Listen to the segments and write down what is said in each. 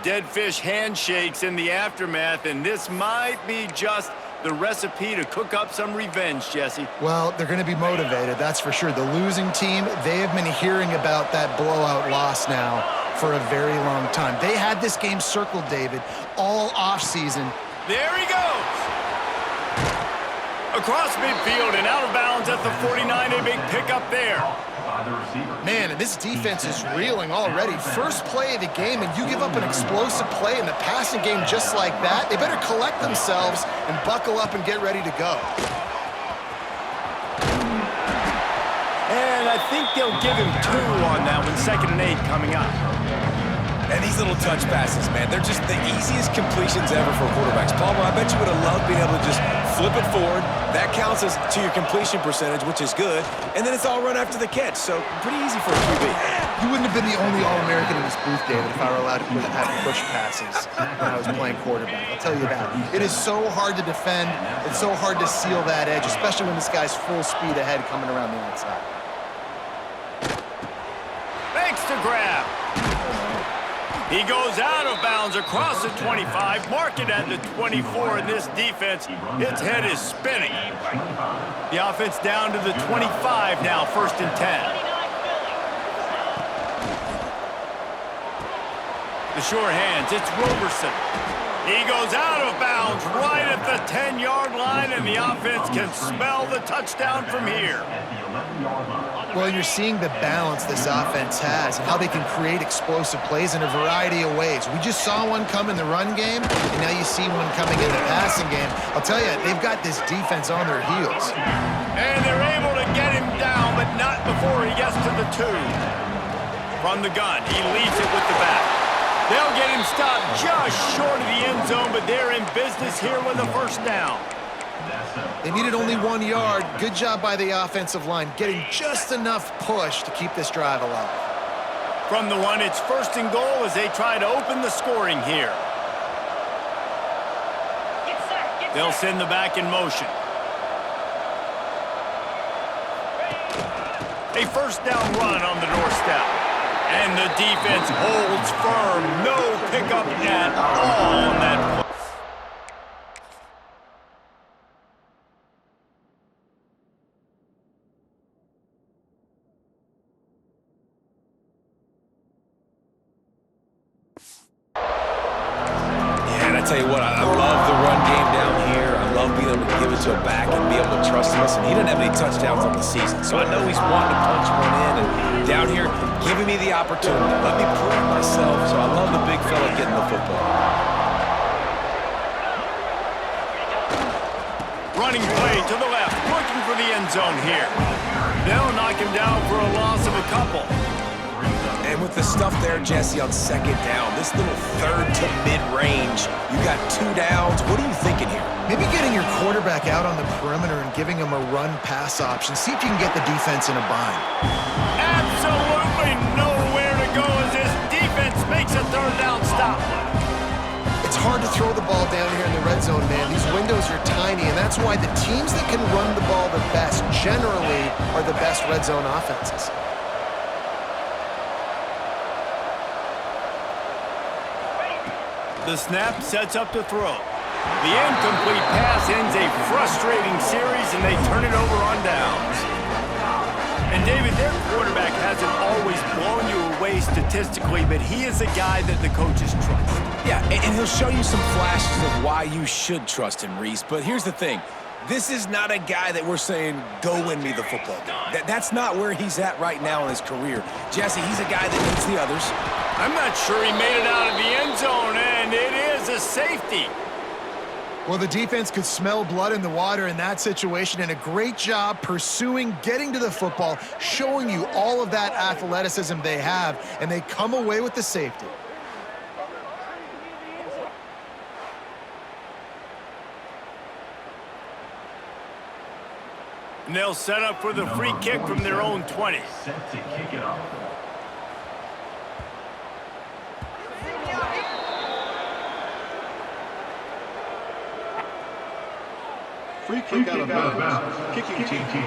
dead fish handshakes in the aftermath, and this might be just the recipe to cook up some revenge, Jesse. Well, they're going to be motivated, that's for sure. The losing team, they have been hearing about that blowout loss now for a very long time. They had this game circled, David, all offseason. There he goes! Across midfield and out of bounds at the 49, a big pickup there. Man, and this defense is reeling already. First play of the game, and you give up an explosive play in the passing game just like that. They better collect themselves and buckle up and get ready to go. And I think they'll give him 2 on that one, 2nd and 8 coming up. And these little touch passes, man, they're just the easiest completions ever for quarterbacks. Palmer, I bet you would have loved being able to just flip it forward. That counts as to your completion percentage, which is good. And then it's all run after the catch, so pretty easy for a QB. You wouldn't have been the only All-American in this booth, David, if I were allowed to have push passes when I was playing quarterback. I'll tell you that. It is so hard to defend. It's so hard to seal that edge, especially when this guy's full speed ahead coming around the outside. Thanks to grab. He goes out of bounds across the 25, mark it at the 24, and this defense, its head is spinning. The offense down to the 25 now, 1st and 10. The sure hands, it's Roberson. He goes out of bounds right at the 10-yard line, and the offense can smell the touchdown from here. Well, you're seeing the balance this offense has and how they can create explosive plays in a variety of ways. We just saw one come in the run game, and now you see one coming in the passing game. I'll tell you, they've got this defense on their heels. And they're able to get him down, but not before he gets to the 2. From the gun, he leaves it with the back. They'll get him stopped just short of the end zone, but they're in business here with a 1st down. They needed only 1 yard. Good job by the offensive line, getting just enough push to keep this drive alive. From the 1, it's 1st and goal as they try to open the scoring here. They'll send the back in motion. A 1st down run on the doorstep. And the defense holds firm. No pickup at all on that play. And I tell you what, I love the run game down here. I love being able to give it to a back and be able to trust him. Listen, he doesn't have any touchdowns on the season, so I know he's wanting to punch one in. And down here, giving me the opportunity. Let me prove myself, so I love the big fella getting the football. Running play to the left, looking for the end zone here. They'll knock him down for a loss of a couple. And with the stuff there, Jesse, on 2nd down, this little 3rd to mid-range, you got 2 downs. What are you thinking here? Maybe getting your quarterback out on the perimeter and giving him a run-pass option. See if you can get the defense in a bind. Absolutely nowhere to go as this defense makes a 3rd down stop. It's hard to throw the ball down here in the red zone, man. These windows are tiny, and that's why the teams that can run the ball the best generally are the best red zone offenses. The snap sets up the throw. The incomplete pass ends a frustrating series, and they turn it over on downs. And David, their quarterback hasn't always blown you away statistically, but he is a guy that the coaches trust. Yeah, and he'll show you some flashes of why you should trust him, Reese. But here's the thing. This is not a guy that we're saying, go win me the football game. That's not where he's at right now in his career. Jesse, he's a guy that needs the others. I'm not sure he made it out of the end zone, and it is a safety. Well, the defense could smell blood in the water in that situation, and a great job pursuing, getting to the football, showing you all of that athleticism they have, and they come away with the safety. And they'll set up for the free kick from their own 20. Set to kick it off. Free kick out of bounds. Kicking team.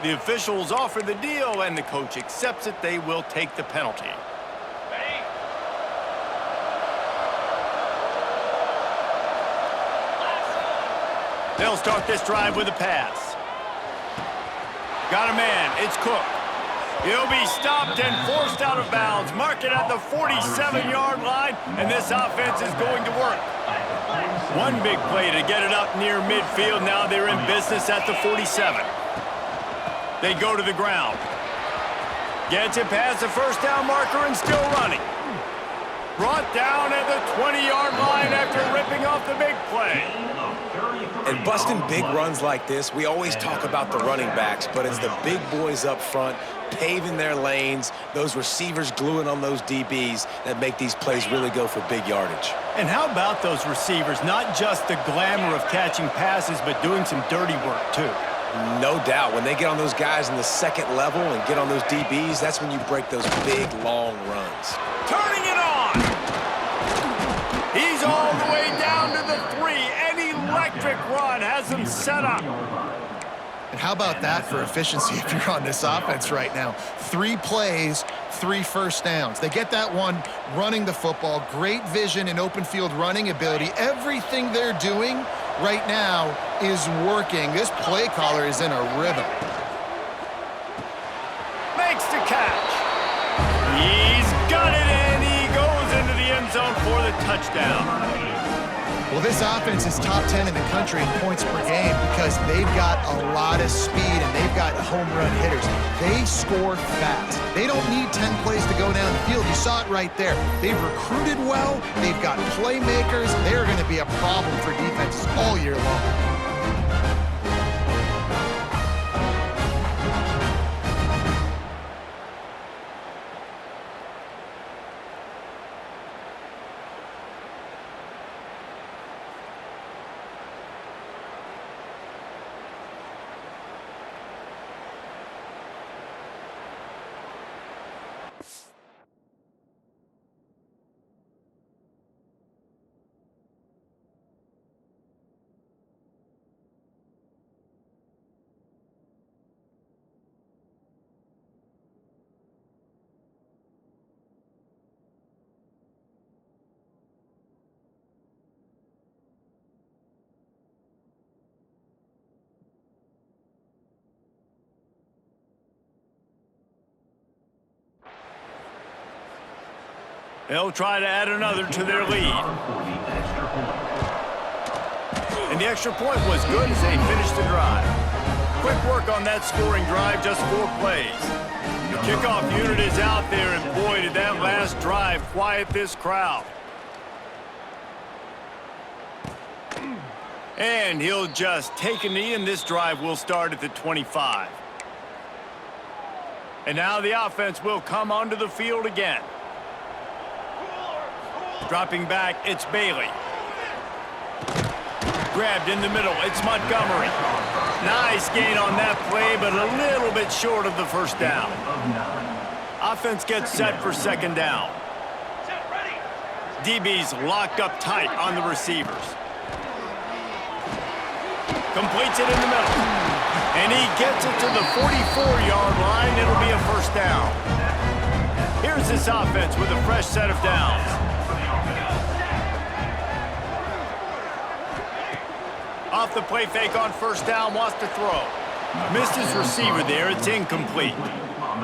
The officials offer the deal, and the coach accepts it. They will take the penalty. They'll start this drive with a pass. Got a man. It's Cook. He'll be stopped and forced out of bounds. Mark it at the 47-yard line, and this offense is going to work. One big play to get it up near midfield. Now they're in business at the 47. They go to the ground. Gets it past the first down marker and still running. Brought down at the 20-yard line after ripping off the big play. And busting big runs like this, we always talk about the running backs, but it's the big boys up front paving their lanes, those receivers gluing on those DBs that make these plays really go for big yardage. And how about those receivers? Not just the glamour of catching passes, but doing some dirty work too. No doubt. When they get on those guys in the second level and get on those DBs, that's when you break those big, long runs. Turning it on! He's all the way down to the 3. An electric run has him set up. And how about that for efficiency if you're on this offense right now? 3 plays, 3 first downs. They get that one running the football, great vision and open field running ability. Everything they're doing right now is working. This play caller is in a rhythm. Makes the catch. He's got it, and he goes into the end zone for the touchdown. Well, this offense is top 10 in the country in points per game because they've got a lot of speed and they've got home run hitters. They score fast. They don't need 10 plays to go down the field. You saw it right there. They've recruited well. They've got playmakers. They're going to be a problem for defenses all year long. They'll try to add another to their lead. And the extra point was good as they finished the drive. Quick work on that scoring drive, just 4 plays. The kickoff unit is out there, and boy, did that last drive quiet this crowd. And he'll just take a knee, and this drive will start at the 25. And now the offense will come onto the field again. Dropping back, it's Bailey. Grabbed in the middle, it's Montgomery. Nice gain on that play, but a little bit short of the first down. Offense gets set for second down. DB's locked up tight on the receivers. Completes it in the middle. And he gets it to the 44-yard line. It'll be a first down. Here's this offense with a fresh set of downs. Off the play fake on first down, wants to throw. Missed his receiver there, it's incomplete.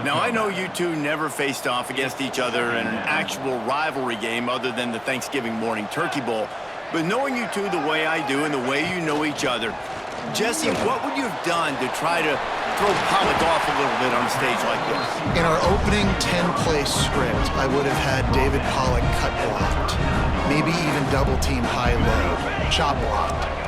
Now, I know you two never faced off against each other in an actual rivalry game other than the Thanksgiving morning Turkey Bowl. But knowing you two the way I do and the way you know each other, Jesse, what would you have done to try to throw Pollock off a little bit on a stage like this? In our opening 10-play script, I would have had David Pollock cut blocked, maybe even double-team high-low, chop blocked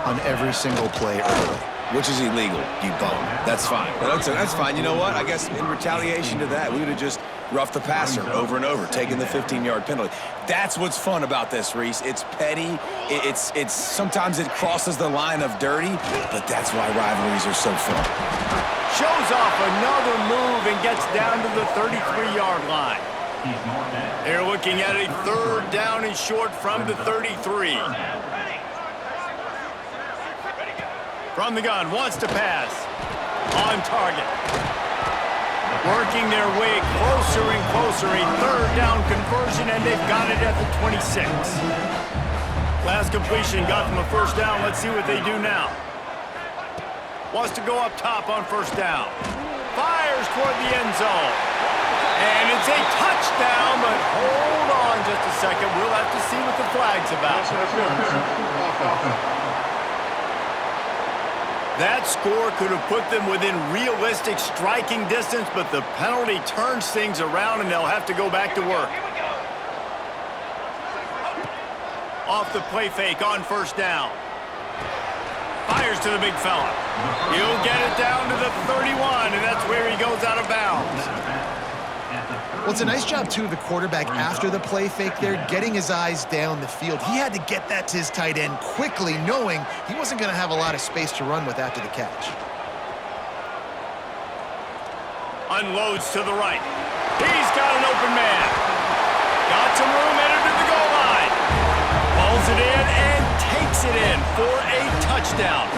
on every single play early. Which is illegal, you bum. That's fine. That's fine. You know what? I guess in retaliation to that, we would have just roughed the passer over and over, taking the 15-yard penalty. That's what's fun about this, Reese. It's petty. It's sometimes it crosses the line of dirty, but that's why rivalries are so fun. Shows off another move and gets down to the 33-yard line. They're looking at a third down and short from the 33. From the gun, wants to pass. On target. Working their way closer and closer. A third down conversion, and they've got it at the 26. Last completion got them a first down. Let's see what they do now. Wants to go up top on first down. Fires toward the end zone. And it's a touchdown, but hold on just a second. We'll have to see what the flag's about. That score could have put them within realistic striking distance, but the penalty turns things around, and they'll have to go back to work. Off the play fake on first down. Fires to the big fella. He'll get it down to the 31, and that's where he goes out of bounds. Well, it's a nice job, too, of the quarterback after the play fake there, getting his eyes down the field. He had to get that to his tight end quickly, knowing he wasn't going to have a lot of space to run with after the catch. Unloads to the right. He's got an open man. Got some room, entered to the goal line. Pulls it in and takes it in for a touchdown.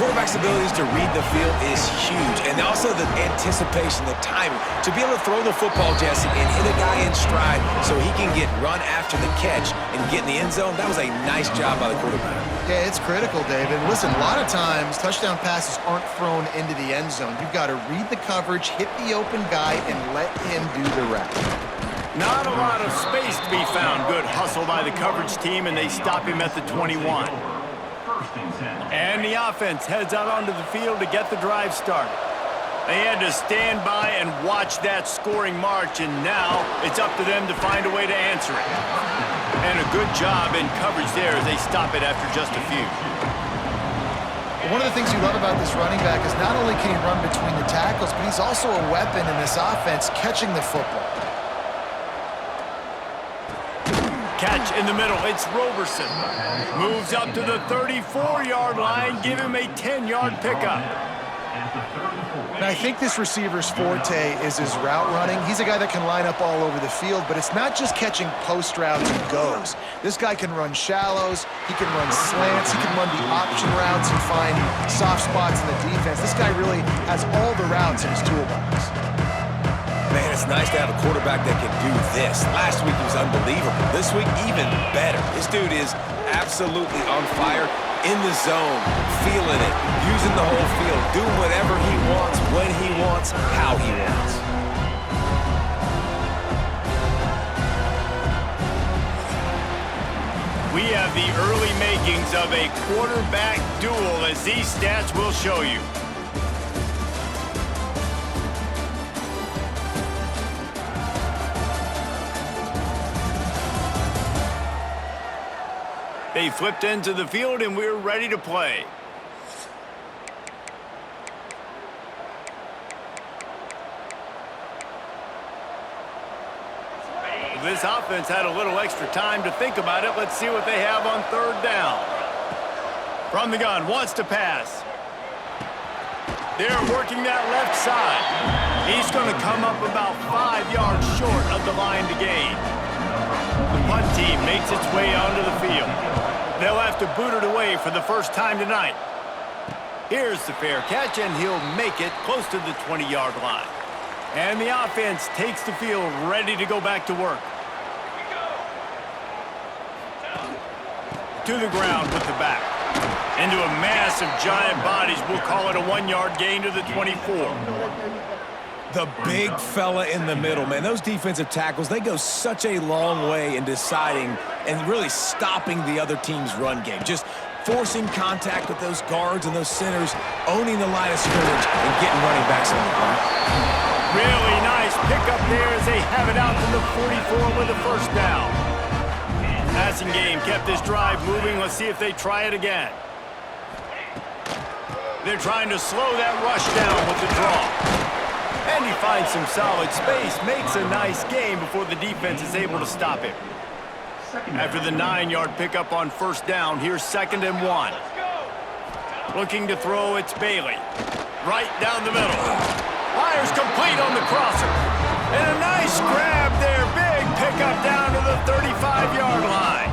Quarterback's abilities to read the field is huge, and also the anticipation, the timing. To be able to throw the football, Jesse, and hit a guy in stride so he can get run after the catch and get in the end zone, that was a nice job by the quarterback. Yeah, it's critical, David. Listen, a lot of times, touchdown passes aren't thrown into the end zone. You've got to read the coverage, hit the open guy, and let him do the rest. Not a lot of space to be found. Good hustle by the coverage team, and they stop him at the 21. And the offense heads out onto the field to get the drive started. They had to stand by and watch that scoring march, and now it's up to them to find a way to answer it. And a good job in coverage there as they stop it after just a few. One of the things you love about this running back is not only can he run between the tackles, but he's also a weapon in this offense catching the football. Catch in the middle, it's Roberson. Moves up to the 34-yard line, give him a 10-yard pickup. And I think this receiver's forte is his route running. He's a guy that can line up all over the field, but it's not just catching post routes and goes. This guy can run shallows, he can run slants, he can run the option routes and find soft spots in the defense. This guy really has all the routes in his toolbox. Man, it's nice to have a quarterback that can do this. Last week he was unbelievable. This week, even better. This dude is absolutely on fire, in the zone, feeling it, using the whole field, doing whatever he wants, when he wants, how he wants. We have the early makings of a quarterback duel, as these stats will show you. They flipped into the field, and we're ready to play. This offense had a little extra time to think about it. Let's see what they have on third down. From the gun, wants to pass. They're working that left side. He's going to come up about 5 yards short of the line to gain. The punt team makes its way onto the field. They'll have to boot it away for the first time tonight. Here's the fair catch, and he'll make it close to the 20-yard line. And the offense takes the field, ready to go back to work. To the ground with the back. Into a mass of giant bodies. We'll call it a 1-yard gain to the 24. The big fella in the middle, man. Those defensive tackles, they go such a long way in deciding and really stopping the other team's run game. Just forcing contact with those guards and those centers, owning the line of scrimmage, and getting running backs on the ground. Really nice pickup there as they have it out to the 44 with a first down. Passing game kept this drive moving. Let's see if they try it again. They're trying to slow that rush down with the draw. And he finds some solid space, makes a nice game before the defense is able to stop him. After the 9-yard pickup on first down, here's 2nd and 1. Looking to throw, it's Bailey. Right down the middle. Fires complete on the crosser. And a nice grab there. Big pickup down to the 35-yard line.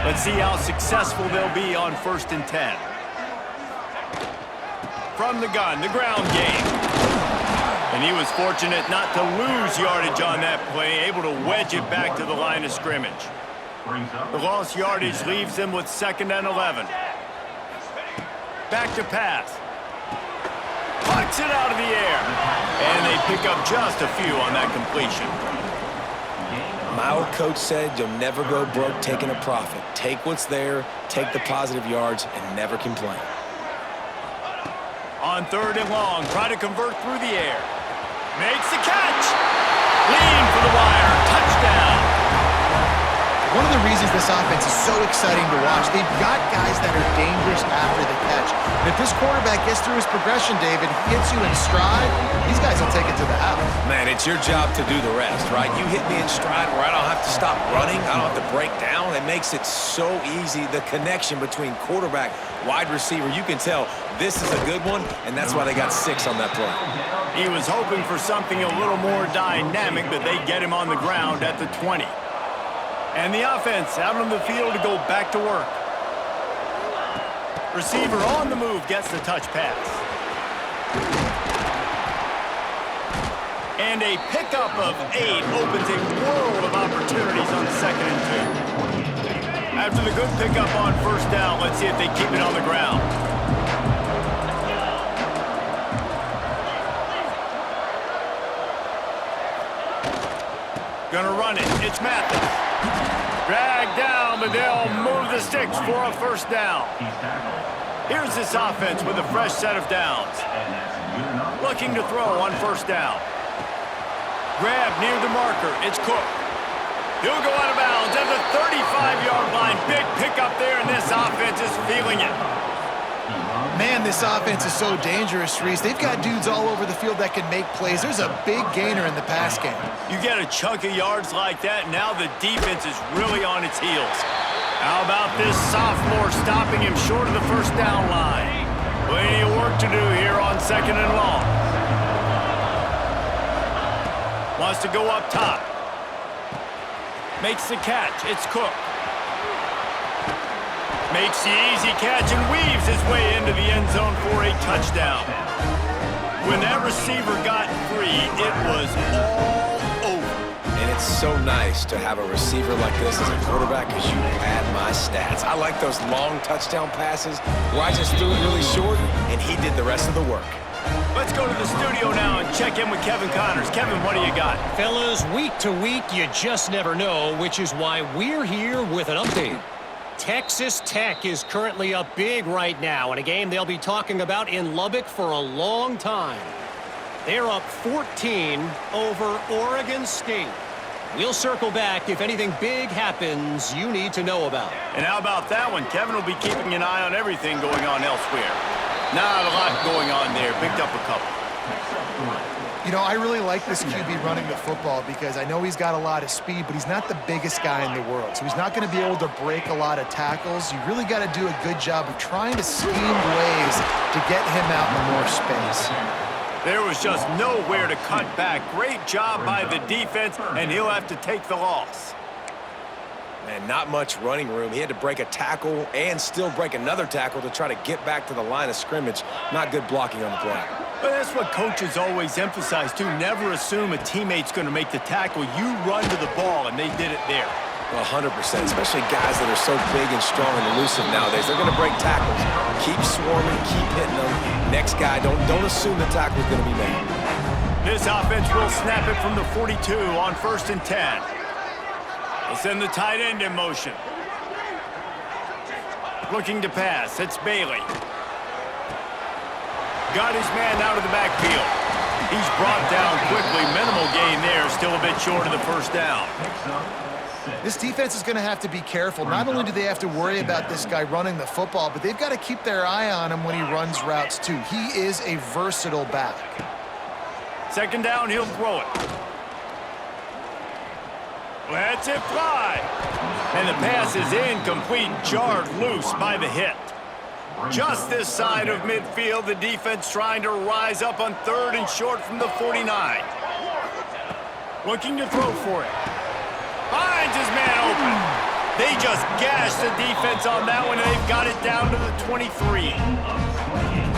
Let's see how successful they'll be on 1st and 10. From the gun, the ground game. And he was fortunate not to lose yardage on that play, able to wedge it back to the line of scrimmage. The lost yardage leaves them with 2nd and 11. Back to pass. Puts it out of the air. And they pick up just a few on that completion. My old coach said you'll never go broke taking a profit. Take what's there, take the positive yards, and never complain. On 3rd and long, try to convert through the air. Makes the catch. Lean for the wire. Touchdown. One of the reasons this offense is so exciting to watch, they've got guys that are dangerous after the catch. And if this quarterback gets through his progression, David, hits you in stride, these guys will take it to the house. Man, it's your job to do the rest, right? You hit me in stride where I don't have to stop running. I don't have to break down. It makes it so easy. The connection between quarterback, wide receiver, you can tell this is a good one, and that's why they got 6 on that play. He was hoping for something a little more dynamic, but they get him on the ground at the 20. And the offense out on the field to go back to work. Receiver on the move gets the touch pass. And a pickup of 8 opens a world of opportunities on 2nd and 2. After the good pickup on 1st down, let's see if they keep it on the ground. Gonna run it. It's Mathis. Dragged down, but they'll move the sticks for a 1st down. Here's this offense with a fresh set of downs. Looking to throw on 1st down. Grab near the marker. It's Cook. He'll go out of bounds at the 35-yard line. Big pickup there, and this offense is feeling it. Man, this offense is so dangerous, Reese. They've got dudes all over the field that can make plays. There's a big gainer in the pass game. You get a chunk of yards like that, now the defense is really on its heels. How about this sophomore stopping him short of the 1st down line? Plenty of work to do here on 2nd and long. Wants to go up top. Makes the catch. It's Cook. Makes the easy catch and weaves his way into the end zone for a touchdown. When that receiver got free, it was all over. And it's so nice to have a receiver like this as a quarterback because you pad my stats. I like those long touchdown passes where I just threw it really short and he did the rest of the work. Let's go to the studio now and check in with Kevin Connors. Kevin, what do you got? Fellas, week to week, you just never know, which is why we're here with an update. Texas Tech is currently up big right now in a game they'll be talking about in Lubbock for a long time. They're up 14 over Oregon State. We'll circle back if anything big happens you need to know about. And how about that one? Kevin will be keeping an eye on everything going on elsewhere. Not a lot going on there. Picked up a couple. You know, I really like this QB running the football because I know he's got a lot of speed, but he's not the biggest guy in the world. So he's not going to be able to break a lot of tackles. You really got to do a good job of trying to scheme ways to get him out in more space. There was just nowhere to cut back. Great job by the defense, and he'll have to take the loss. Man, not much running room. He had to break a tackle and still break another tackle to try to get back to the line of scrimmage. Not good blocking on the play. But that's what coaches always emphasize, too. Never assume a teammate's going to make the tackle. You run to the ball, and they did it there. Well, 100%, especially guys that are so big and strong and elusive nowadays. They're going to break tackles. Keep swarming, keep hitting them. Next guy, don't assume the tackle's going to be made. This offense will snap it from the 42 on 1st and 10. They'll send the tight end in motion. Looking to pass. It's Bailey. Got his man out of the backfield. He's brought down quickly. Minimal gain there. Still a bit short of the 1st down. This defense is going to have to be careful. Not only do they have to worry about this guy running the football, but they've got to keep their eye on him when he runs routes, too. He is a versatile back. 2nd down, he'll throw it. Lets it fly. And the pass is incomplete, jarred loose by the hit. Just this side of midfield, the defense trying to rise up on 3rd and short from the 49. Looking to throw for it. Finds his man open. They just gashed the defense on that one, and they've got it down to the 23.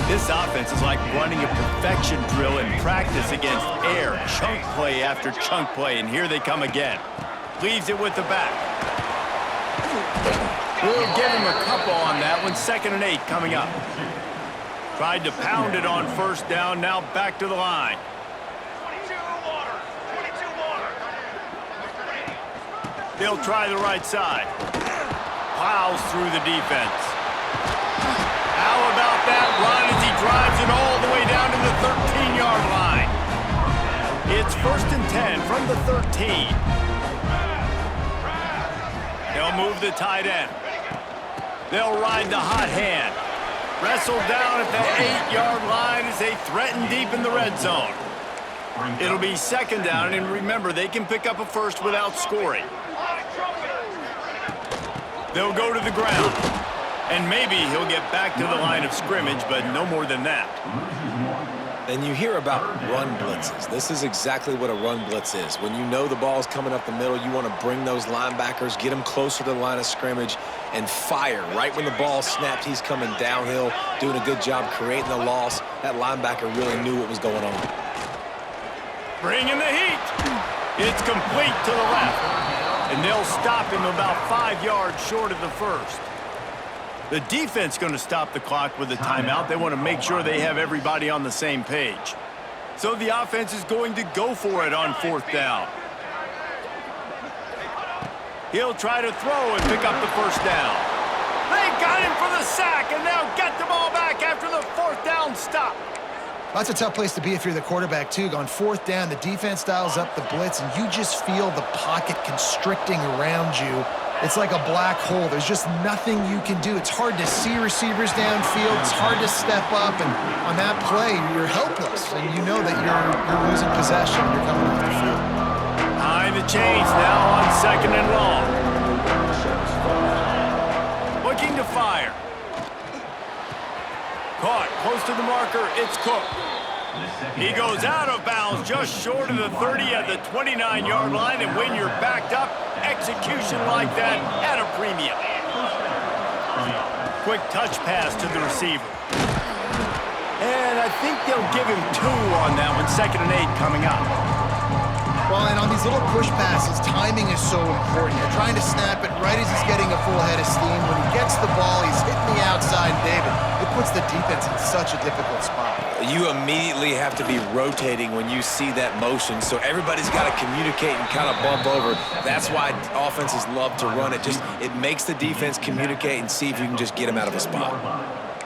This offense is like running a perfection drill in practice against air. Chunk play after chunk play, and here they come again. Leaves it with the back. We'll give him a couple on that one. 2nd and 8 coming up. Tried to pound it on 1st down. Now back to the line. They'll try the right side. Plows through the defense. How about that run as he drives it all the way down to the 13-yard line? It's 1st and 10 from the 13. They'll move the tight end. They'll ride the hot hand. Wrestled down at the 8-yard line as they threaten deep in the red zone. It'll be 2nd down, and remember, they can pick up a first without scoring. They'll go to the ground, and maybe he'll get back to the line of scrimmage, but no more than that. And you hear about run blitzes. This is exactly what a run blitz is. When you know the ball's coming up the middle, you want to bring those linebackers, get them closer to the line of scrimmage, and fire. Right when the ball snapped, he's coming downhill, doing a good job creating the loss. That linebacker really knew what was going on. Bringing the heat. It's complete to the left. And they'll stop him about 5 yards short of the first. The defense going to stop the clock with a timeout. They want to make sure they have everybody on the same page. So the offense is going to go for it on 4th down. He'll try to throw and pick up the 1st down. They got him for the sack, and they'll get the ball back after the 4th down stop. That's a tough place to be if you're the quarterback, too. On 4th down, the defense dials up the blitz, and you just feel the pocket constricting around you. It's like a black hole. There's just nothing you can do. It's hard to see receivers downfield. It's hard to step up, and on that play, you're helpless, and you know that you're losing possession. You're coming off the field. Behind the chains now on 2nd and long. Looking to fire. Caught close to the marker. It's Cook. He goes out of bounds just short of the 30 at the 29-yard line, and when you're backed up, execution like that at a premium. Quick touch pass to the receiver. And I think they'll give him 2 on that one. 2nd and 8 coming up. Well, and on these little push passes, timing is so important. You're trying to snap it right as he's getting a full head of steam. When he gets the ball, he's hitting the outside, David. It puts the defense in such a difficult spot. You immediately have to be rotating when you see that motion, so everybody's got to communicate and kind of bump over. That's why offenses love to run it. It makes the defense communicate and see if you can just get them out of a spot.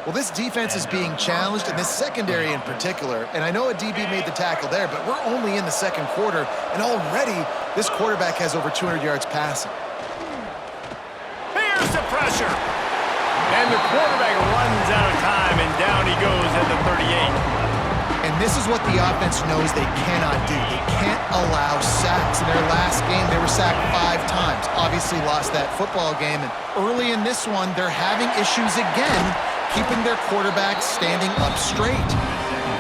Well, this defense is being challenged, and this secondary in particular, and I know a DB made the tackle there, but we're only in the 2nd quarter, and already this quarterback has over 200 yards passing. Here's the pressure. And the quarterback runs out of time, and down he goes at the 38. And this is what the offense knows they cannot do. They can't allow sacks. In their last game, they were sacked 5 times. Obviously lost that football game, and early in this one, they're having issues again keeping their quarterback standing up straight.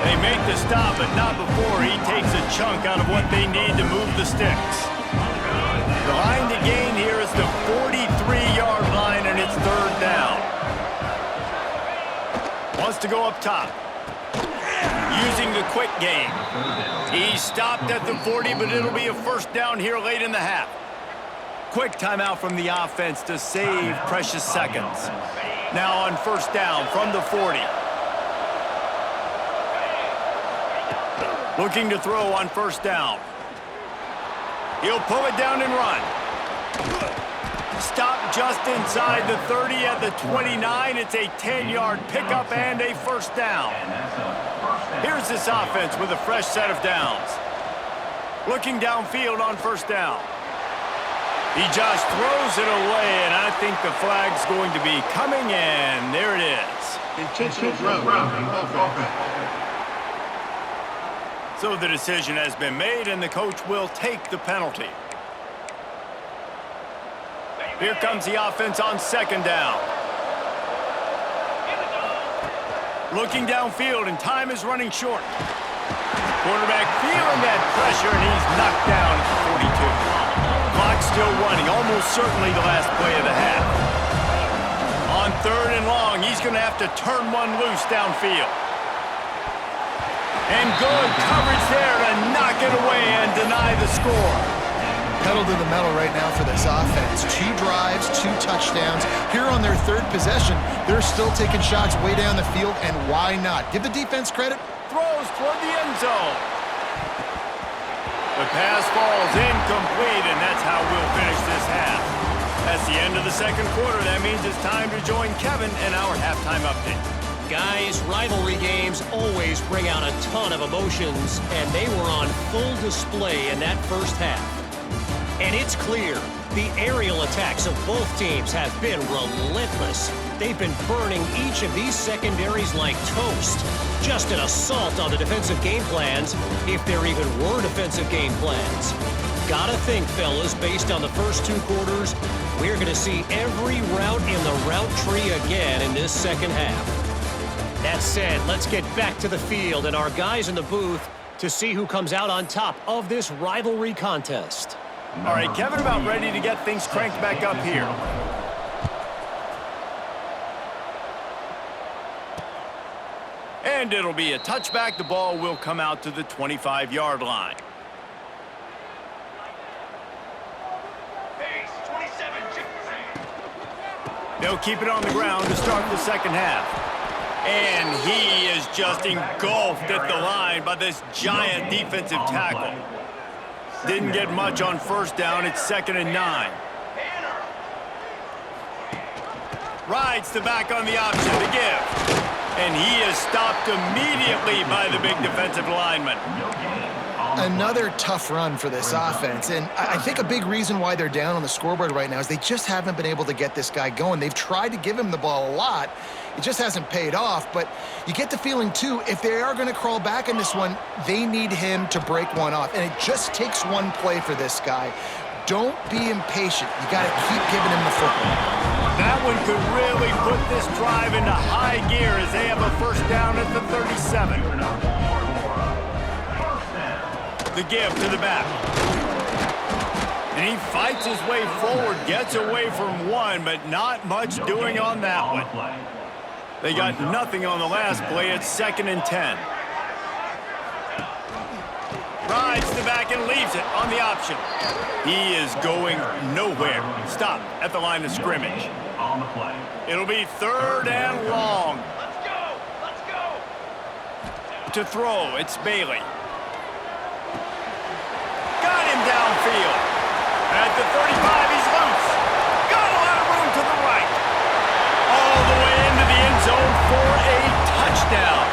They make the stop, but not before he takes a chunk out of what they need to move the sticks. The line to gain here is the 43-yard line, and it's 3rd down. Wants to go up top. Using the quick game. He stopped at the 40, but it'll be a 1st down here late in the half. Quick timeout from the offense to save precious seconds. Now on 1st down from the 40. Looking to throw on 1st down. He'll pull it down and run. Stop just inside the 30 at the 29. It's a 10-yard pickup and a 1st down. Here's this offense with a fresh set of downs. Looking downfield on 1st down. He just throws it away, and I think the flag's going to be coming in. There it is. Intentional grounding offense. So the decision has been made, and the coach will take the penalty. Here comes the offense on 2nd down. Looking downfield, and time is running short. Quarterback feeling that pressure, and he's knocked down at the 42. Clock still running, almost certainly the last play of the half. On 3rd and long, he's going to have to turn one loose downfield. And good coverage there to knock it away and deny the score. pedal to the metal right now for this offense. 2 drives, 2 touchdowns. Here on their 3rd possession, they're still taking shots way down the field, and why not? Give the defense credit. Throws toward the end zone. The pass falls incomplete, and that's how we'll finish this half. That's the end of the second quarter. That means it's time to join Kevin in our halftime update. Guys, rivalry games always bring out a ton of emotions, and they were on full display in that first half. And it's clear, the aerial attacks of both teams have been relentless. They've been burning each of these secondaries like toast. Just an assault on the defensive game plans, if there even were defensive game plans. Gotta think, fellas, based on the first 2 quarters, we're gonna see every route in the route tree again in this second half. That said, let's get back to the field and our guys in the booth to see who comes out on top of this rivalry contest. All right, Kevin, about ready to get things cranked back up here. And it'll be a touchback. The ball will come out to the 25-yard line. They'll keep it on the ground to start the second half. And he is just engulfed at the line by this giant defensive tackle. Didn't get much on first down. It's 2nd and 9. Rides the back on the option to give. And he is stopped immediately by the big defensive lineman. Another tough run for this offense, and I think a big reason why they're down on the scoreboard right now is they just haven't been able to get this guy going. They've tried to give him the ball a lot. It just hasn't paid off, but you get the feeling, too, if they are going to crawl back in this one, they need him to break one off, and it just takes one play for this guy. Don't be impatient. You got to keep giving him the football. That one could really put this drive into high gear as they have a first down at the 37. The give to the back. And he fights his way forward, gets away from one, but not much doing on that one. They got nothing on the last play. It's 2nd and 10. Rides the back and leaves it on the option. He is going nowhere. Stop at the line of scrimmage. It'll be 3rd and long. Let's go! Let's go! To throw, it's Bailey. Got him downfield. At the 35, he's loose. Got a lot of room to the right. All the way into the end zone for a touchdown.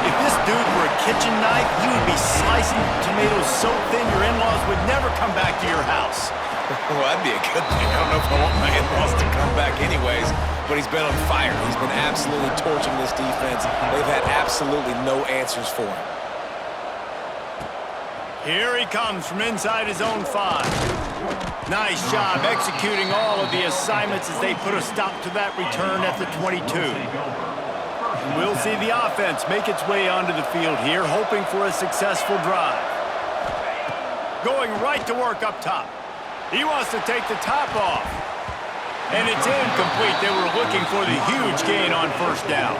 If this dude were a kitchen knife, he would be slicing tomatoes so thin your in-laws would never come back to your house. Well, that'd be a good thing. I don't know if I want my in-laws to come back anyways, but he's been on fire. He's been absolutely torching this defense. They've had absolutely no answers for him. Here he comes from inside his own 5. Nice job executing all of the assignments as they put a stop to that return at the 22. We'll see the offense make its way onto the field here, hoping for a successful drive. Going right to work up top. He wants to take the top off. And it's incomplete. They were looking for the huge gain on first down.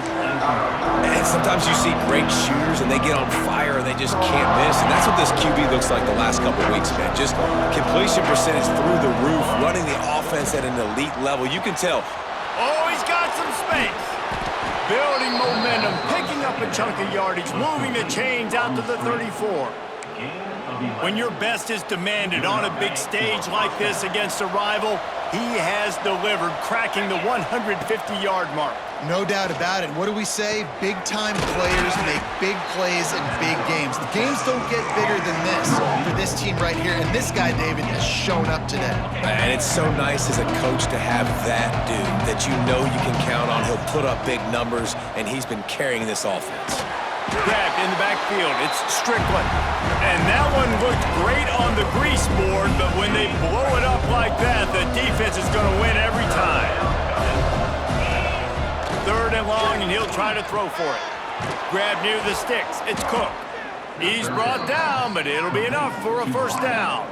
And sometimes you see great shooters and they get on fire and they just can't miss. And that's what this QB looks like the last couple of weeks, man. Just completion percentage through the roof, running the offense at an elite level. You can tell. Oh, he's got some space. Building momentum, picking up a chunk of yardage, moving the chains out to the 34. When your best is demanded on a big stage like this against a rival, he has delivered, cracking the 150-yard mark. No doubt about it. What do we say? Big-time players make big plays in big games. The games don't get bigger than this for this team right here, and this guy, David, has shown up today. And it's so nice as a coach to have that dude that you know you can count on. He'll put up big numbers, and he's been carrying this offense. Grabbed in the backfield, it's Strickland. And that one looked great on the grease board, but when they blow it up like that, the defense is going to win every time. 3rd and long, and he'll try to throw for it. Grabbed near the sticks, it's Cook. He's brought down, but it'll be enough for a first down.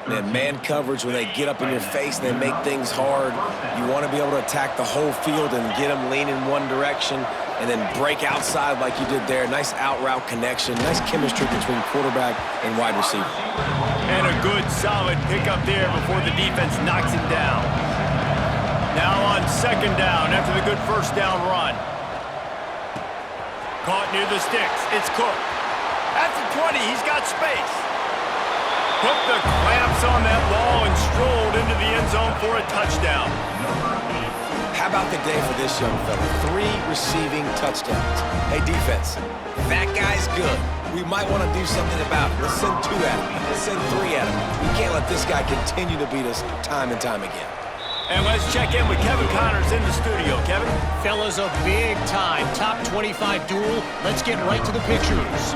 And man coverage, when they get up in your face and they make things hard, you want to be able to attack the whole field and get them leaning one direction. and then break outside like you did there. Nice out route connection, nice chemistry between quarterback and wide receiver. And a good, solid pickup there before the defense knocks him down. Now on second down after the good first down run. Caught near the sticks. It's Cook. At the 20, he's got space. Put the clamps on that ball and strolled into the end zone for a touchdown. How about the day for this young fella? 3 receiving touchdowns. Hey, defense, that guy's good. We might want to do something about it. Let's send 2 at him. Let's send 3 at him. We can't let this guy continue to beat us time and time again. And let's check in with Kevin Connors in the studio. Kevin? Fellas, a big-time top 25 duel. Let's get right to the pictures.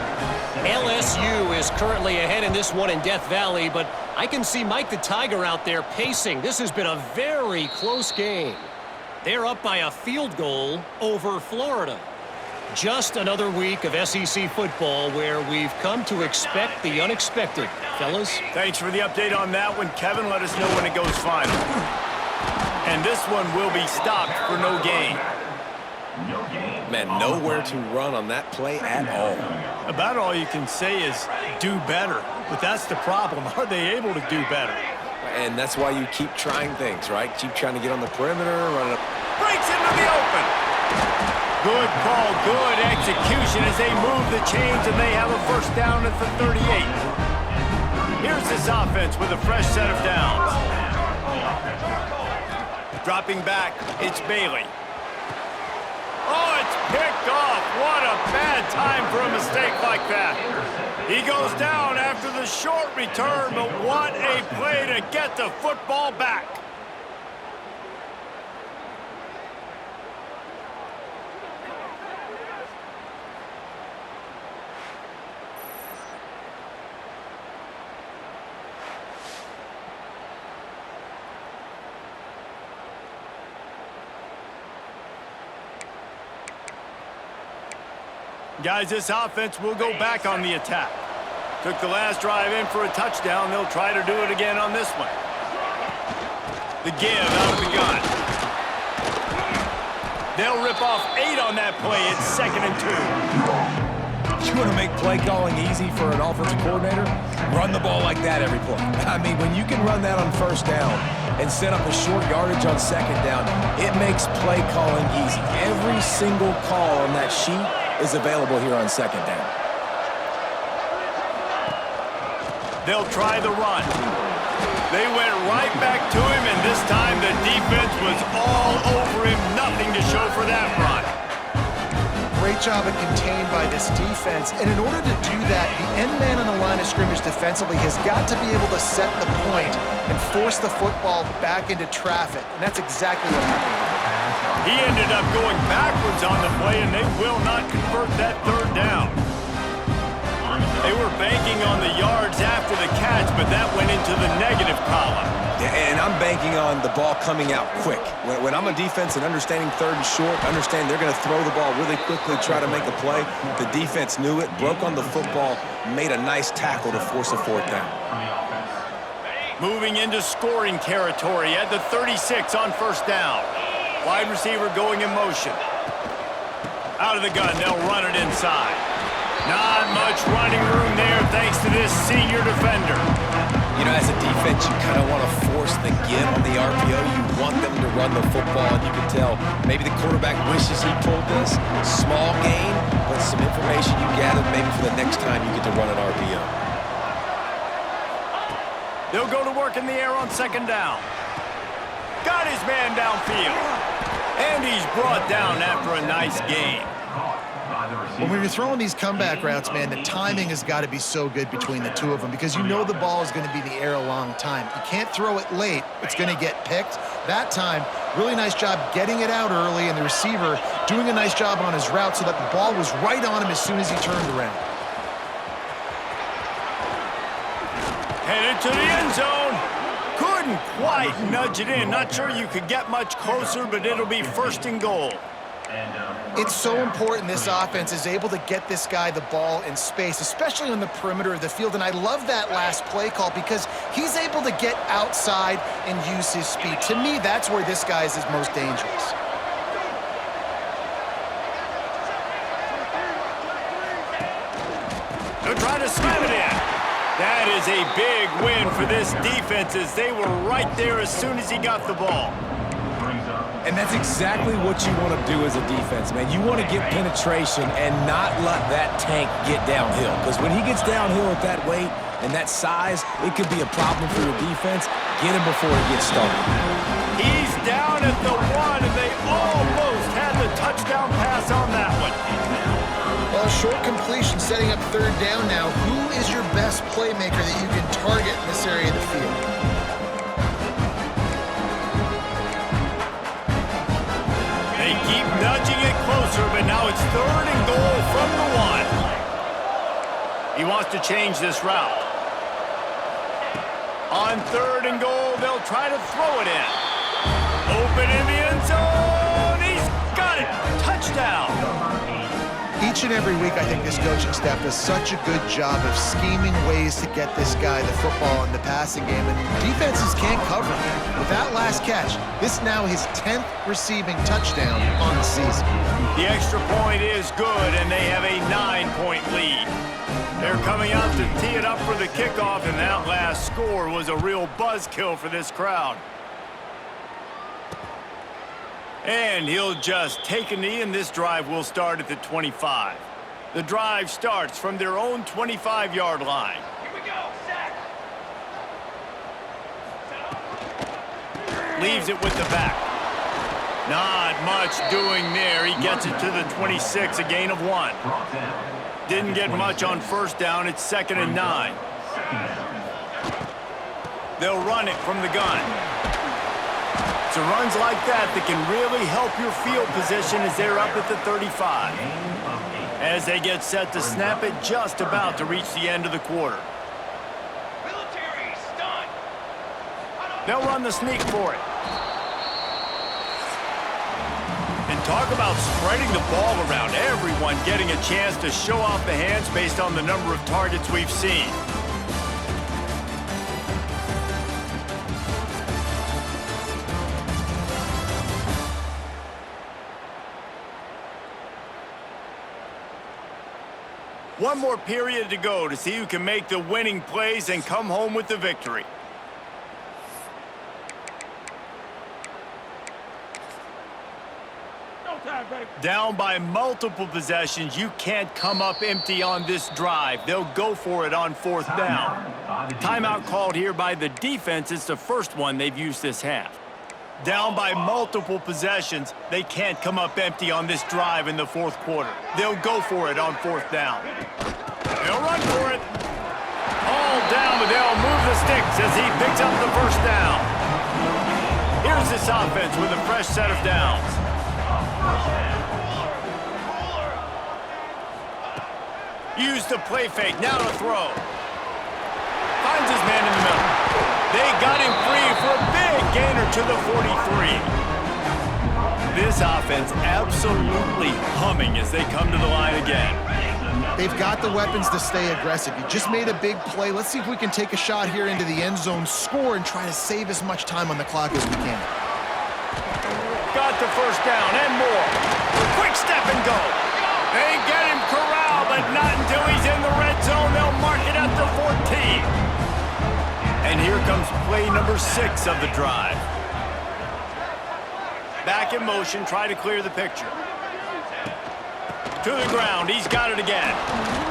LSU is currently ahead in this one in Death Valley, but I can see Mike the Tiger out there pacing. This has been a very close game. They're up by a field goal over Florida. Just another week of SEC football where we've come to expect the unexpected. Fellas? Thanks for the update on that one, Kevin. Let us know when it goes final. And this one will be stopped for no gain. Man, nowhere to run on that play at all. About all you can say is do better. But that's the problem. Are they able to do better? And that's why you keep trying things, right? Keep trying to get on the perimeter, run it up. Breaks into the open. Good call, good execution as they move the chains and they have a first down at the 38. Here's this offense with a fresh set of downs. Dropping back, it's Bailey. Oh, it's picked off. What a bad time for a mistake like that. He goes down after the short return, but what a play to get the football back. Guys, this offense will go back on the attack. Took the last drive in for a touchdown. They'll try to do it again on this one. The give out of the gun. They'll rip off 8 on that play. It's 2nd and 2. You want to make play calling easy for an offensive coordinator? Run the ball like that every play. I mean, when you can run that on first down and set up a short yardage on second down, it makes play calling easy. Every single call on that sheet is available here on second down. They'll try the run. They went right back to him, and this time the defense was all over him. Nothing to show for that run. Great job of contained by this defense. And in order to do that, the end man on the line of scrimmage defensively has got to be able to set the point and force the football back into traffic. And that's exactly what happened. He ended up going backwards on the play, and they will not convert that 3rd down. They were banking on the yards after the catch, but that went into the negative column. And I'm banking on the ball coming out quick. When I'm a defense and understanding 3rd and short, understand they're going to throw the ball really quickly, try to make a play. The defense knew it, broke on the football, made a nice tackle to force a 4th down. Moving into scoring territory at the 36 on first down. Wide receiver going in motion. Out of the gun, they'll run it inside. Not much running room there thanks to this senior defender. You know, as a defense, you kind of want to force the give on the RPO. You want them to run the football, and you can tell maybe the quarterback wishes he pulled this. Small gain, but some information you gathered maybe for the next time you get to run an RPO. They'll go to work in the air on second down. Got his man downfield. And he's brought down after a nice gain. When you're throwing these comeback routes, man, the timing has got to be so good between the two of them because you know the ball is going to be in the air a long time. You can't throw it late. It's going to get picked. That time, really nice job getting it out early, and the receiver doing a nice job on his route so that the ball was right on him as soon as he turned around. Headed to the end zone. Couldn't quite nudge it in. Not sure you could get much closer, but it'll be 1st and goal. It's so important this offense is able to get this guy the ball in space, especially on the perimeter of the field. And I love that last play call because he's able to get outside and use his speed. To me, that's where this guy is most dangerous. to slam it in. That is a big win for this defense as they were right there as soon as he got the ball. And that's exactly what you want to do as a defense, man. You want to get penetration and not let that tank get downhill. Because when he gets downhill at that weight and that size, it could be a problem for your defense. Get him before he gets started. He's down at the 1, and they almost had the touchdown pass on that one. Well, a short completion setting up third down now. Who is your best playmaker that you can target in this area of the field? They keep nudging it closer, but now it's 3rd and goal from the 1. He wants to change this route. On 3rd and goal, they'll try to throw it in. Open in the end zone. He's got it. Touchdown. Each and every week, I think this coaching staff does such a good job of scheming ways to get this guy the football in the passing game, and defenses can't cover him. With that last catch, this is now his 10th receiving touchdown on the season. The extra point is good, and they have a 9-point lead. They're coming out to tee it up for the kickoff, and that last score was a real buzzkill for this crowd. And he'll just take a knee, and this drive will start at the 25. The drive starts from their own 25-yard line. Here we go, sack. Leaves it with the back. Not much doing there. He gets it to the 26, a gain of 1. Didn't get much on first down. It's 2nd and 9. They'll run it from the gun. It's runs like that can really help your field position as they're up at the 35. As they get set to snap it, just about to reach the end of the quarter. They'll run the sneak for it. And talk about spreading the ball around. Everyone getting a chance to show off the hands based on the number of targets we've seen. One more period to go to see who can make the winning plays and come home with the victory. Down by multiple possessions, you can't come up empty on this drive. They'll go for it on 4th down. Timeout called here by the defense. It's the first one they've used this half. Down by multiple possessions, they can't come up empty on this drive in the 4th quarter. They'll go for it on 4th down. They'll run for it. All down, but they'll move the sticks as he picks up the 1st down. Here's this offense with a fresh set of downs. Use the play fake, now to throw. Finds his man in the middle. They got him free for a big gainer to the 43. This offense absolutely humming as they come to the line again. They've got the weapons to stay aggressive. You just made a big play. Let's see if we can take a shot here into the end zone, score, and try to save as much time on the clock as we can. Got the 1st down and more. Quick step and go. They get him corralled, but not until he's in the red zone. They'll mark it at the 14. And here comes play number 6 of the drive. Back in motion, try to clear the picture. To the ground, he's got it again.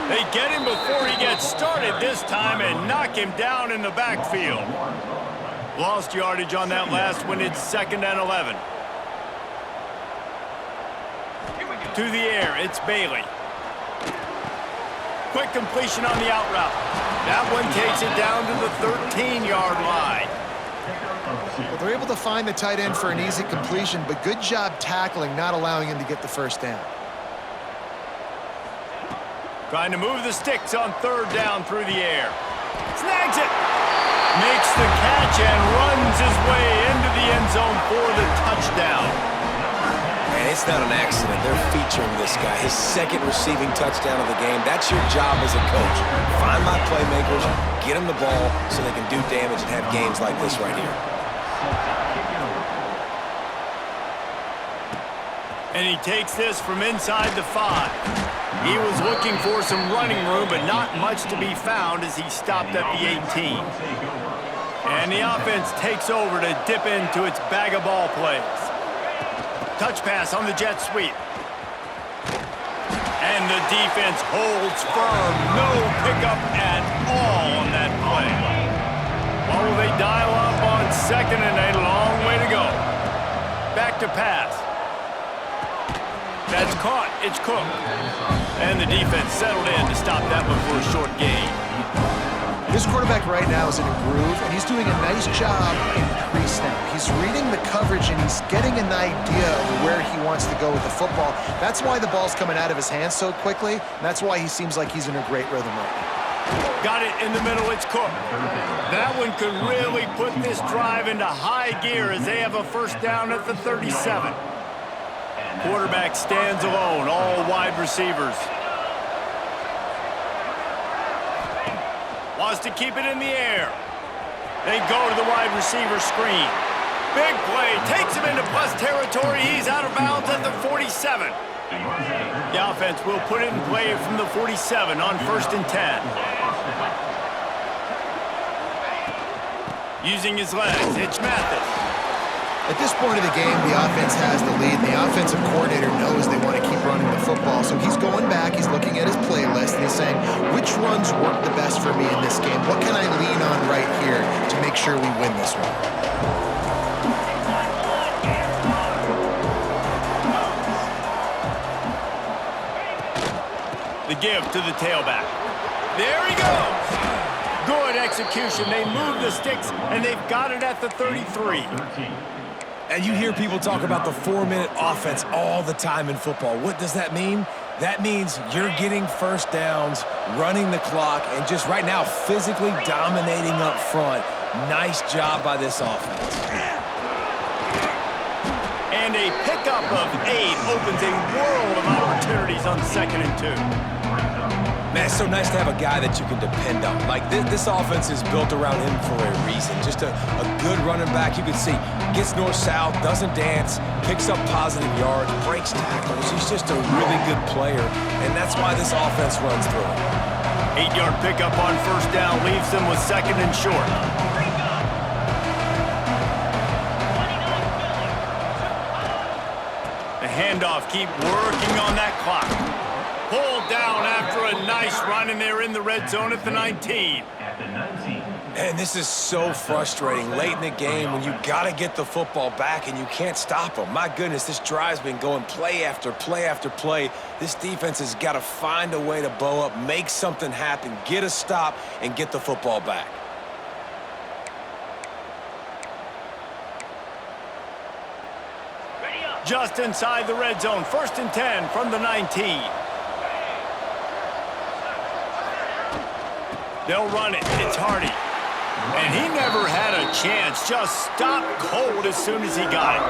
They get him before he gets started this time and knock him down in the backfield. Lost yardage on that last one. It's 2nd and 11. To the air, it's Bailey. Quick completion on the out route. That one takes it down to the 13-yard line. Well, they're able to find the tight end for an easy completion, but good job tackling, not allowing him to get the 1st down. Trying to move the sticks on 3rd down through the air. Snags it. Makes the catch and runs his way into the end zone for the touchdown. And it's not an accident. They're featuring this guy. His 2nd receiving touchdown of the game. That's your job as a coach. Find my playmakers, get them the ball so they can do damage and have games like this right here. And he takes this from inside the 5. He was looking for some running room, but not much to be found as he stopped at the 18. And the offense takes over to dip into its bag of ball plays. Touch pass on the jet sweep. And the defense holds firm. No pickup at all on that play. Well, will they dial up on second and a long way to go? Back to pass. That's caught. It's Cook. And the defense settled in to stop that one for a short gain. This quarterback right now is in a groove, and he's doing a nice job in pre-snap. He's reading the coverage, and he's getting an idea of where he wants to go with the football. That's why the ball's coming out of his hands so quickly, and that's why he seems like he's in a great rhythm right now. Got it in the middle. It's Cook. That one could really put this drive into high gear as they have a first down at the 37. Quarterback stands alone, all wide receivers. Wants to keep it in the air. They go to the wide receiver screen. Big play, takes him into plus territory. He's out of bounds at the 47. The offense will put it in play from the 47 on 1st and 10. Using his legs, it's Mathis. At this point of the game, the offense has the lead. The offensive coordinator knows they want to keep running the football. So he's going back, he's looking at his playlist, and he's saying, which runs work the best for me in this game? What can I lean on right here to make sure we win this one? The give to the tailback. There he goes. Good execution. They move the sticks, and they've got it at the 33. And you hear people talk about the 4-minute offense all the time in football. What does that mean? That means you're getting first downs, running the clock, and just right now physically dominating up front. Nice job by this offense. And a pickup of 8 opens a world of opportunities on 2nd and 2. Man, it's so nice to have a guy that you can depend on. Like, this offense is built around him for a reason. Just a good running back. You can see, gets north-south, doesn't dance, picks up positive yards, breaks tackles. He's just a really good player, and that's why this offense runs through him. 8-yard pickup on 1st down leaves them with 2nd and short. The handoff, keep working on that clock. Pulled down after a nice run, and they're in the red zone at the 19. And this is so frustrating late in the game when you got to get the football back and you can't stop them. My goodness, this drive's been going play after play after play. This defense has got to find a way to bow up, make something happen, get a stop, and get the football back. Just inside the red zone, 1st and 10 from the 19. They'll run it. It's Hardy. And he never had a chance. Just stopped cold as soon as he got it.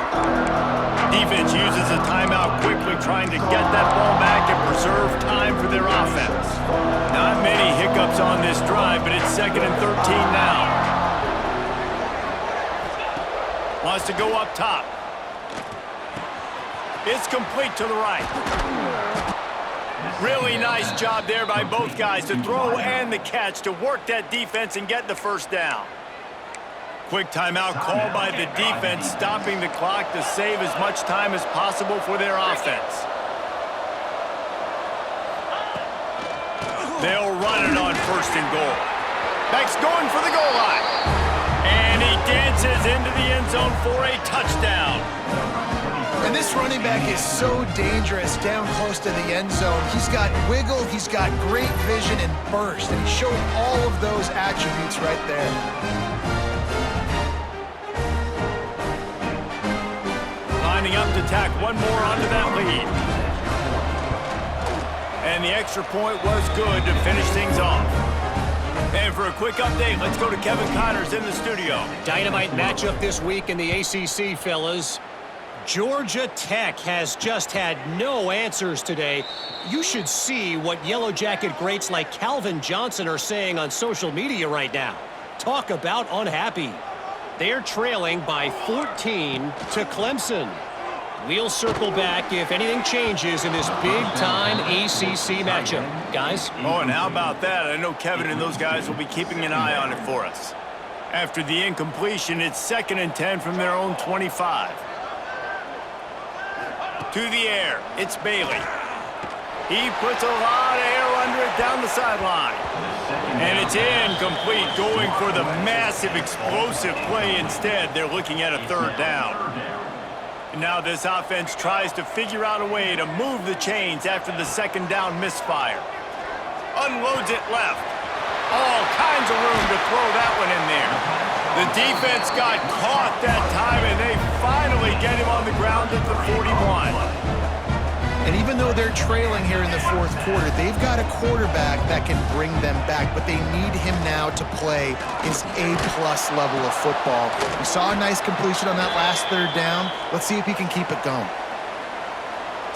Defense uses a timeout quickly, trying to get that ball back and preserve time for their offense. Not many hiccups on this drive, but it's 2nd and 13 now. Wants to go up top. It's complete to the right. Really nice job there by both guys to throw and the catch to work that defense and get the first down. Quick timeout called by the defense, stopping the clock to save as much time as possible for their offense. They'll run it on 1st and goal. Beck's going for the goal line. And he dances into the end zone for a touchdown. And this running back is so dangerous down close to the end zone. He's got wiggle, he's got great vision and burst, and he showed all of those attributes right there. Lining up to tack one more onto that lead. And the extra point was good to finish things off. And for a quick update, let's go to Kevin Connors in the studio. Dynamite matchup this week in the ACC, fellas. Georgia Tech has just had no answers today. You should see what Yellow Jacket greats like Calvin Johnson are saying on social media right now. Talk about unhappy. They're trailing by 14 to Clemson. We'll circle back if anything changes in this big-time ACC matchup. Guys? Oh, and how about that? I know Kevin and those guys will be keeping an eye on it for us. After the incompletion, it's 2nd and 10 from their own 25. To the air, it's Bailey. He puts a lot of air under it down the sideline. And it's incomplete, going for the massive explosive play instead. They're looking at a 3rd down. And now this offense tries to figure out a way to move the chains after the 2nd down misfire. Unloads it left. All kinds of room to throw that one in there. The defense got caught that time, and they finally get him on the ground at the 41. And even though they're trailing here in the 4th quarter, they've got a quarterback that can bring them back, but they need him now to play his A-plus level of football. We saw a nice completion on that last 3rd down. Let's see if he can keep it going.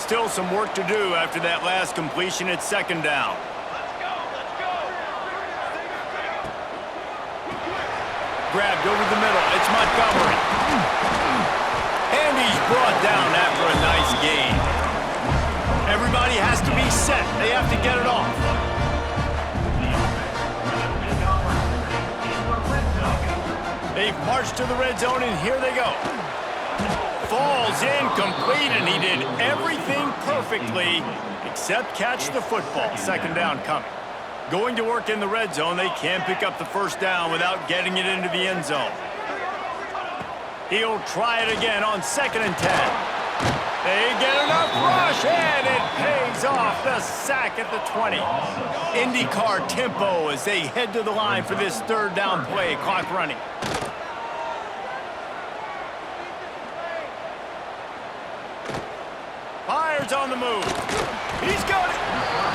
Still some work to do after that last completion at 2nd down. Grabbed over the middle. It's Montgomery. And he's brought down after a nice gain. Everybody has to be set. They have to get it off. They've marched to the red zone, and here they go. Falls incomplete, and he did everything perfectly except catch the football. 2nd down coming. Going to work in the red zone, they can't pick up the 1st down without getting it into the end zone. He'll try it again on 2nd and 10. They get enough rush, and it pays off the sack at the 20. IndyCar tempo as they head to the line for this 3rd down play. Clock running. Fires on the move. He's got it.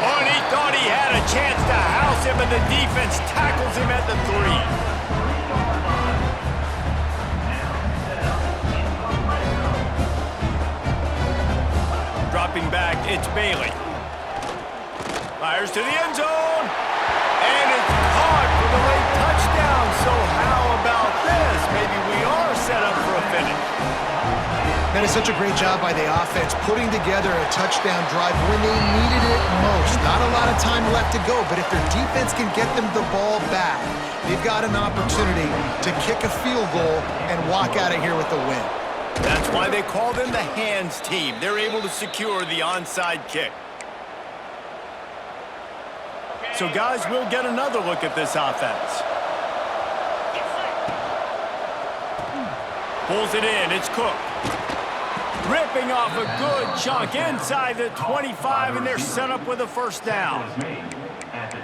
Oh, and he thought he had a chance to house him, but the defense tackles him at the 3. Dropping back, it's Bailey. Fires to the end zone. And it's caught for the late touchdown. So how about this? Maybe we are set up for a finish. That is such a great job by the offense, putting together a touchdown drive when they needed it most. Not a lot of time left to go, but if their defense can get them the ball back, they've got an opportunity to kick a field goal and walk out of here with a win. That's why they call them the hands team. They're able to secure the onside kick. So, guys, we'll get another look at this offense. Pulls it in. It's Cook. Ripping off a good chunk inside the 25, and they're set up with a 1st down.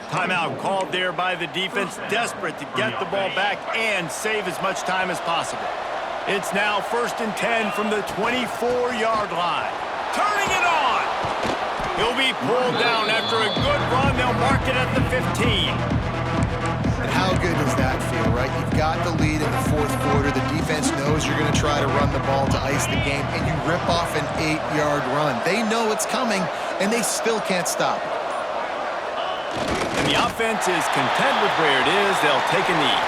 Timeout called there by the defense, desperate to get the ball back and save as much time as possible. It's now 1st and 10 from the 24-yard line. Turning it on. He'll be pulled down after a good run. They'll mark it at the 15. And how good does that feel, right? You've got the lead in the 4th quarter. The defense knows you're going to try to run the ball to ice the game, and you rip off an 8-yard run. They know it's coming, and they still can't stop it. And the offense is content with where it is. They'll take a knee.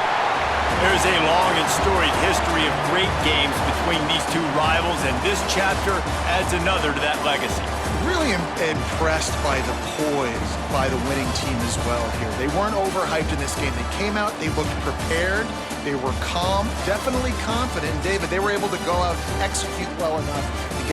There's a long and storied history of great games between these two rivals, and this chapter adds another to that legacy. Really impressed by the poise by the winning team as well here. They weren't overhyped in this game. They came out, they looked prepared, they were calm, definitely confident. And David, they were able to go out and execute well enough